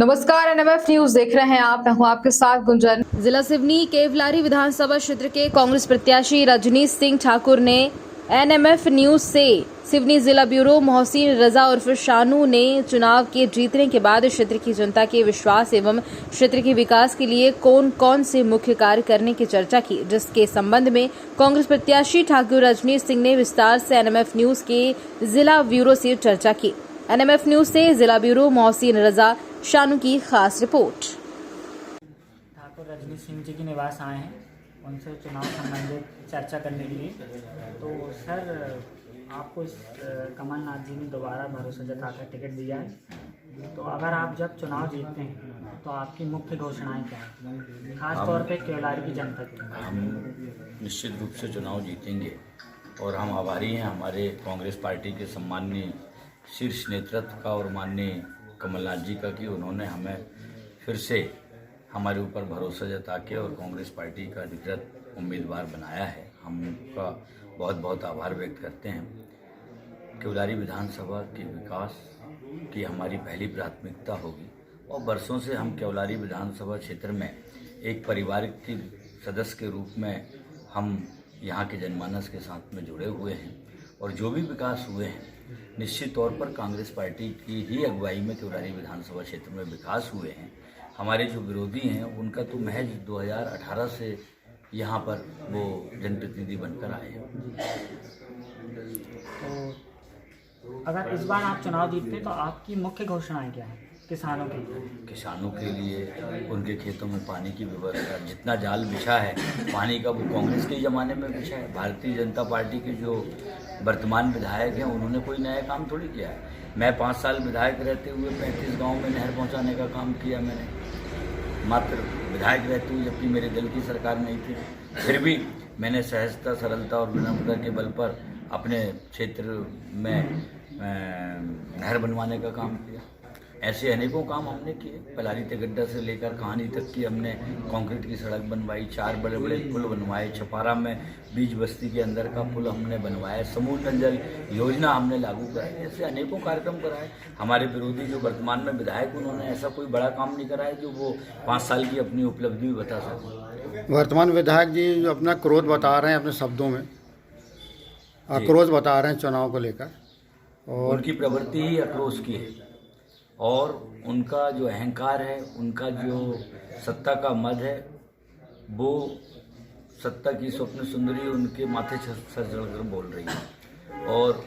नमस्कार, NMF news देख रहे हैं आप। मैं हूं आपके साथ गुंजन। जिला सिवनी केवलारी विधानसभा क्षेत्र के कांग्रेस प्रत्याशी रजनीश सिंह ठाकुर ने एनएमएफ न्यूज से सिवनी जिला ब्यूरो मोहसिन रजा उर्फ शानू ने चुनाव के जीतने के बाद क्षेत्र की जनता के विश्वास एवं क्षेत्र के विकास के लिए कौन कौन से मुख्य कार्य करने की चर्चा की, जिसके संबंध में कांग्रेस प्रत्याशी ठाकुर रजनीश सिंह ने विस्तार से एनएमएफ न्यूज के जिला ब्यूरो से चर्चा की। एनएमएफ न्यूज से जिला ब्यूरो मोहसिन रजा शानू की खास रिपोर्ट। ठाकुर रजनीश सिंह जी के निवास आए हैं, उनसे चुनाव संबंधित चर्चा करने के लिए। तो सर, आपको कमलनाथ जी ने दोबारा भरोसा जताकर टिकट दिया है, तो अगर आप जब चुनाव जीतते हैं तो आपकी मुख्य घोषणाएं क्या हैं, खास तौर पे केवलारी की जनता के लिए? हम निश्चित रूप से चुनाव जीतेंगे और हम आभारी हैं हमारे कांग्रेस पार्टी के सम्माननीय शीर्ष नेतृत्व का और माननीय कमलनाथ जी का कि उन्होंने हमें फिर से हमारे ऊपर भरोसा जता के और कांग्रेस पार्टी का अधिकृत उम्मीदवार बनाया है। हम उनका बहुत बहुत आभार व्यक्त करते हैं। केवलारी विधानसभा के विकास की हमारी पहली प्राथमिकता होगी और बरसों से हम केवलारी विधानसभा क्षेत्र में एक परिवार के सदस्य के रूप में हम यहाँ के जनमानस के साथ में जुड़े हुए हैं और जो भी विकास हुए हैं निश्चित तौर पर कांग्रेस पार्टी की ही अगुवाई में केवलारी विधानसभा क्षेत्र में विकास हुए हैं। हमारे जो विरोधी हैं उनका तो महज 2018 से यहाँ पर वो जनप्रतिनिधि बनकर आए हैं। तो अगर इस बार आप चुनाव जीतते तो आपकी मुख्य घोषणाएं क्या हैं किसानों के लिए? किसानों के लिए उनके खेतों में पानी की व्यवस्था, जितना जाल बिछा है पानी का वो कांग्रेस के ज़माने में बिछा है। भारतीय जनता पार्टी के जो वर्तमान विधायक हैं उन्होंने कोई नया काम थोड़ी किया है। मैं 5 साल विधायक रहते हुए 35 गांव में नहर पहुंचाने का काम किया मैंने, मात्र विधायक रहते हुए, जबकि मेरे दल की सरकार नहीं थी। फिर भी मैंने सहजता, सरलता और विनम्रता के बल पर अपने क्षेत्र में नहर बनवाने का काम किया। ऐसे अनेकों काम हमने किए। पलारी ते गड्ढा से लेकर कहानी तक की हमने कंक्रीट की सड़क बनवाई, 4 बड़े बड़े पुल बनवाए, छपारा में बीज बस्ती के अंदर का पुल हमने बनवाया, समूह जल योजना हमने लागू कराई। ऐसे अनेकों कार्यक्रम कराए। हमारे विरोधी जो वर्तमान में विधायक, उन्होंने ऐसा कोई बड़ा काम नहीं कराया जो वो 5 साल की अपनी उपलब्धि भी बता सकें। वर्तमान विधायक जी जो अपना क्रोध बता रहे हैं अपने शब्दों में, आक्रोश बता रहे हैं चुनाव को लेकर, और उनकी प्रवृत्ति ही आक्रोश की है और उनका जो अहंकार है, उनका जो सत्ता का मद है, वो सत्ता की स्वप्न सुंदरी उनके माथे सर चढ़कर बोल रही है और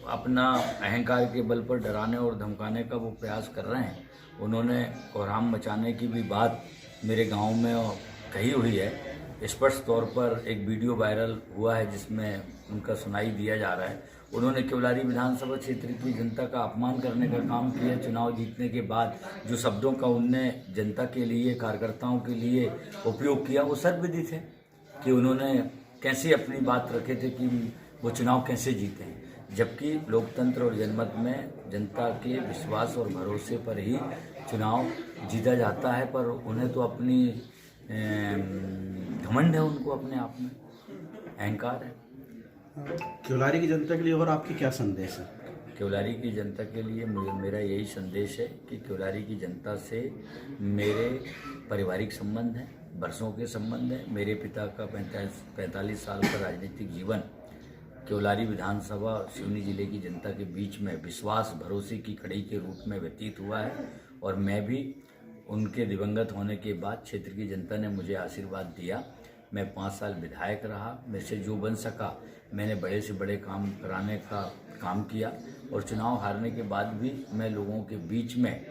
अपना अहंकार के बल पर डराने और धमकाने का वो प्रयास कर रहे हैं। उन्होंने कोहराम मचाने की भी बात मेरे गांव में कही हुई है। स्पष्ट तौर पर एक वीडियो वायरल हुआ है जिसमें उनका सुनाई दिया जा रहा है। उन्होंने केवलारी विधानसभा क्षेत्र की जनता का अपमान करने का काम किया। चुनाव जीतने के बाद जो शब्दों का उनने जनता के लिए, कार्यकर्ताओं के लिए उपयोग किया, वो सर्वविदित है कि उन्होंने कैसे अपनी बात रखे थे कि वो चुनाव कैसे जीते हैं। जबकि लोकतंत्र और जनमत में जनता के विश्वास और भरोसे पर ही चुनाव जीता जाता है, पर उन्हें तो अपनी घमंड है, उनको अपने आप में अहंकार है। केवलारी की जनता के लिए और आपकी क्या संदेश है? केवलारी की जनता के लिए मेरा यही संदेश है कि केवलारी की जनता से मेरे पारिवारिक संबंध हैं, बरसों के संबंध हैं। मेरे पिता का 45 साल का राजनीतिक जीवन केवलारी विधानसभा सिवनी जिले की जनता के बीच में विश्वास, भरोसे की कड़ी के रूप में व्यतीत हुआ है और मैं भी उनके दिवंगत होने के बाद क्षेत्र की जनता ने मुझे आशीर्वाद दिया। मैं 5 साल विधायक रहा, मेरे से जो बन सका मैंने बड़े से बड़े काम कराने का काम किया और चुनाव हारने के बाद भी मैं लोगों के बीच में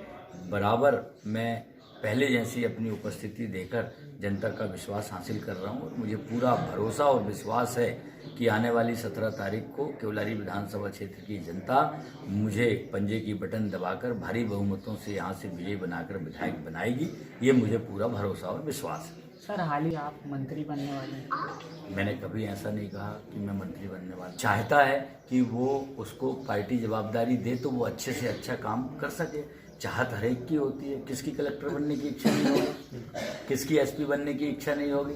बराबर मैं पहले जैसी अपनी उपस्थिति देकर जनता का विश्वास हासिल कर रहा हूं और मुझे पूरा भरोसा और विश्वास है कि आने वाली 17 तारीख को केवलारी विधानसभा क्षेत्र की जनता मुझे पंजे की बटन दबाकर भारी बहुमतों से यहाँ से विजयी बनाकर विधायक बनाएगी। ये मुझे पूरा भरोसा और विश्वास है। सर, हाल ही आप मंत्री बनने वाले हैं। मैंने कभी ऐसा नहीं कहा कि मैं मंत्री बनने वाला। चाहता है कि वो उसको पार्टी जवाबदारी दे तो वो अच्छे से अच्छा काम कर सके। चाहत हर एक की होती है। किसकी कलेक्टर बनने की इच्छा नहीं होगी, किसकी एसपी बनने की इच्छा नहीं होगी,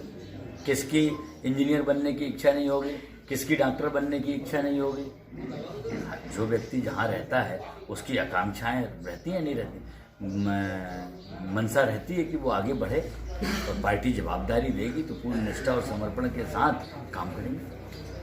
किसकी इंजीनियर बनने की इच्छा नहीं होगी, किसकी डॉक्टर बनने की इच्छा नहीं होगी। जो व्यक्ति जहाँ रहता है उसकी आकांक्षाएं रहती हैं, नहीं रहती। मंशा रहती है कि वो आगे बढ़े और पार्टी जवाबदारी देगी तो पूरी निष्ठा और समर्पण के साथ काम करेंगे।